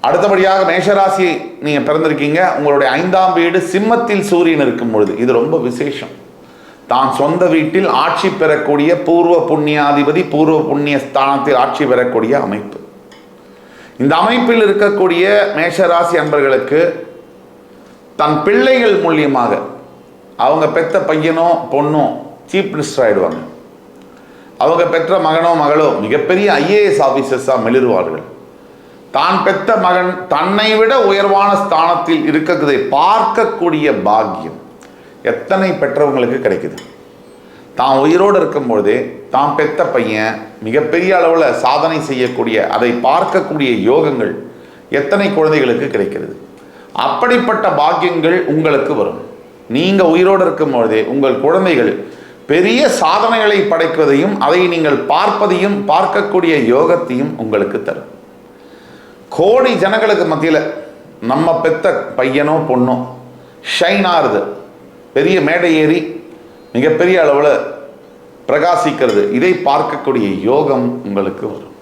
அடுத்தபடியாக மேஷராசி நீங்கள் பிறந்திருக்கீங்க. உங்களுடைய 5ஆம் வீடு சிம்மத்தில் சூரியன் இருக்கும் பொழுது இது ரொம்ப விசேஷம். தான் சொந்த வீட்டில் ஆட்சி பெறக்கூடிய பூர்வ புண்ணியாதிபதி பூர்வ புண்ணிய ஸ்தானத்தில் ஆட்சி பெறக்கூடிய அமைப்பு. இந்த அமைப்பில் இருக்கக்கூடிய மேஷராசி அன்பர்களுக்கு தன் பிள்ளைகள் மூலியமாக அவங்க பெற்ற பையனோ பொண்ணோ சீஃப் மினிஸ்டர் ஆகிடுவாங்க. அவங்க பெற்ற மகனோ மகளோ மிகப்பெரிய IAS ஆஃபீஸர்ஸாக மிளிர்வார்கள். தான் பெற்ற மகன் தன்னை விட உயர்வான ஸ்தானத்தில் இருக்கிறதை பார்க்கக்கூடிய பாக்கியம் எத்தனை பெற்றவங்களுக்கு கிடைக்குது. தான் உயிரோடு இருக்கும்பொழுதே தான் பெற்ற பையன் மிகப்பெரிய அளவில் சாதனை செய்யக்கூடிய அதை பார்க்கக்கூடிய யோகங்கள் எத்தனை குழந்தைகளுக்கு கிடைக்கிறது. அப்படிப்பட்ட பாக்கியங்கள் உங்களுக்கு வரும். நீங்கள் உயிரோடு இருக்கும்பொழுதே உங்கள் குழந்தைகள் பெரிய சாதனைகளை படைப்பதையும் அதை நீங்கள் பார்ப்பதையும் பார்க்கக்கூடிய யோகத்தையும் உங்களுக்கு தரும். கோடி ஜனங்களுக்கு மத்தியில் நம்ம பெத்த பையனோ பொண்ணோ ஷைன் ஆறுது, பெரிய மேடை ஏறி மிகப்பெரிய அளவில் பிரகாசிக்கிறது, இதை பார்க்கக்கூடிய யோகம் உங்களுக்கு வரும்.